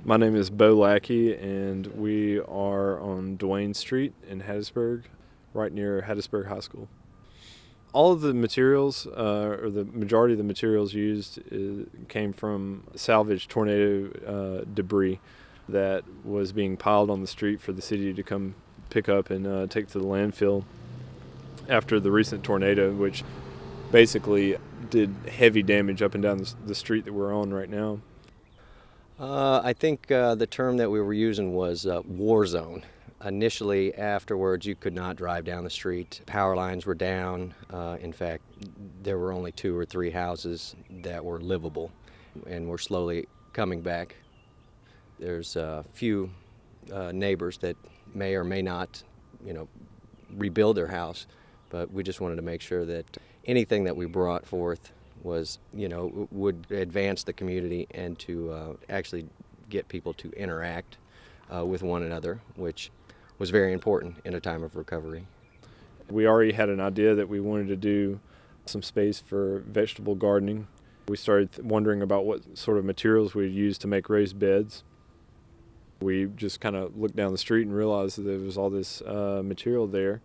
My name is Bo Lackey, and we are on Duane Street in Hattiesburg, right near Hattiesburg High School. All of the materials, or the majority of the materials used, came from salvaged tornado debris that was being piled on the street for the city to come pick up and take to the landfill after the recent tornado, which basically did heavy damage up and down the street that we're on right now. I think the term that we were using was war zone. Initially, afterwards, you could not drive down the street. Power lines were down. In fact, there were only 2 or 3 houses that were livable, and we're slowly coming back. There's a few neighbors that may or may not, rebuild their house, but we just wanted to make sure that anything that we brought forth was, would advance the community and to actually get people to interact with one another, which was very important in a time of recovery. We already had an idea that we wanted to do some space for vegetable gardening. We started wondering about what sort of materials we'd use to make raised beds. We just kind of looked down the street and realized that there was all this material there.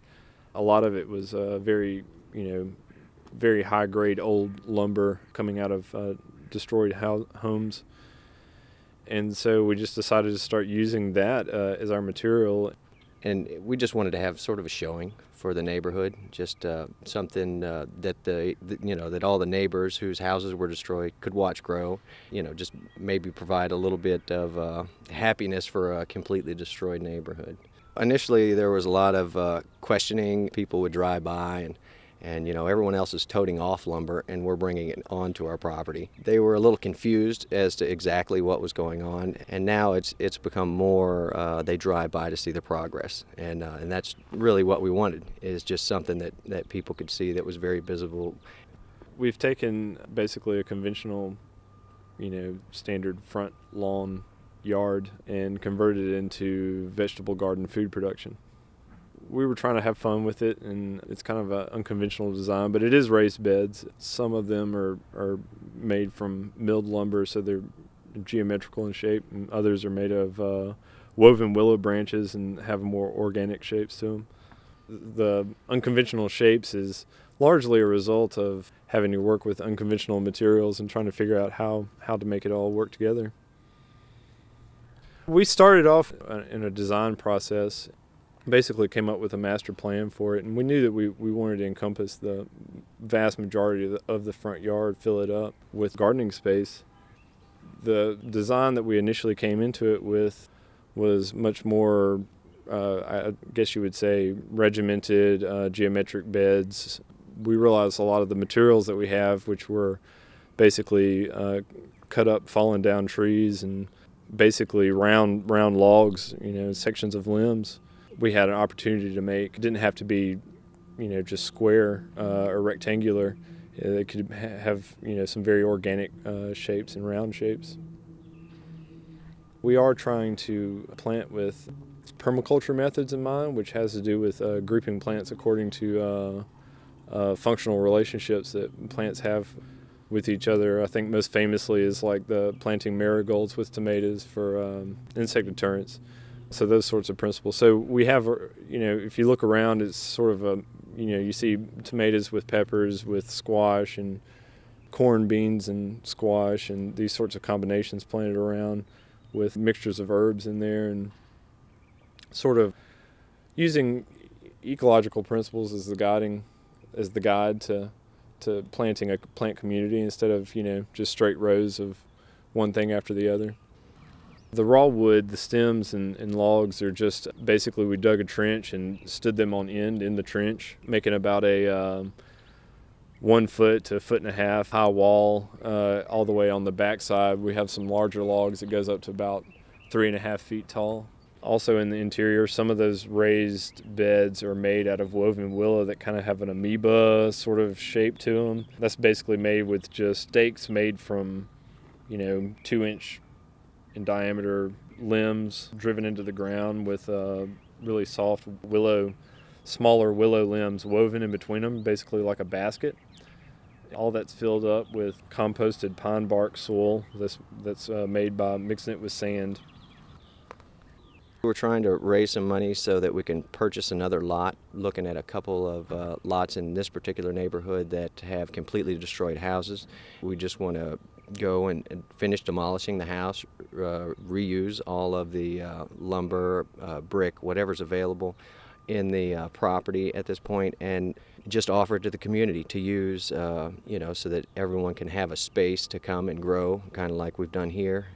A lot of it was very high-grade old lumber coming out of destroyed homes. And so we just decided to start using that as our material. And we just wanted to have sort of a showing for the neighborhood, just something that that all the neighbors whose houses were destroyed could watch grow. Just maybe provide a little bit of happiness for a completely destroyed neighborhood. Initially, there was a lot of questioning. People would drive by and everyone else is toting off lumber and we're bringing it onto our property. They were a little confused as to exactly what was going on, and now it's become more they drive by to see the progress, and that's really what we wanted, is just something that people could see that was very visible. We've taken basically a conventional, standard front lawn yard and converted it into vegetable garden food production. We were trying to have fun with it, and it's kind of an unconventional design, but it is raised beds. Some of them are made from milled lumber, so they're geometrical in shape, and others are made of woven willow branches and have more organic shapes to them. The unconventional shapes is largely a result of having to work with unconventional materials and trying to figure out how to make it all work together. We started off in a design process. Basically came up with a master plan for it, and we knew that we wanted to encompass the vast majority of the front yard, fill it up with gardening space. The design that we initially came into it with was much more, I guess you would say, regimented, geometric beds. We realized a lot of the materials that we have, which were basically cut up, fallen down trees and basically round logs, sections of limbs, we had an opportunity to make. It didn't have to be, just square or rectangular. It could have, some very organic shapes and round shapes. We are trying to plant with permaculture methods in mind, which has to do with grouping plants according to functional relationships that plants have with each other. I think most famously is like the planting marigolds with tomatoes for insect deterrents. So those sorts of principles. So we have, if you look around, it's sort of you see tomatoes with peppers, with squash and corn, beans and squash, and these sorts of combinations planted around with mixtures of herbs in there, and sort of using ecological principles as the guide to planting a plant community instead of, just straight rows of one thing after the other. The raw wood, the stems and logs are just basically we dug a trench and stood them on end in the trench, making about a 1 foot to 1.5 foot high wall all the way on the backside. We have some larger logs that goes up to about 3.5 feet tall. Also in the interior, some of those raised beds are made out of woven willow that kind of have an amoeba sort of shape to them. That's basically made with just stakes made from, 2-inch in diameter limbs driven into the ground with really soft smaller willow limbs woven in between them, basically like a basket. All that's filled up with composted pine bark soil that's made by mixing it with sand. We're trying to raise some money so that we can purchase another lot, looking at a couple of lots in this particular neighborhood that have completely destroyed houses. We just want to go and finish demolishing the house, reuse all of the lumber, brick, whatever's available in the property at this point, and just offer it to the community to use, so that everyone can have a space to come and grow, kind of like we've done here.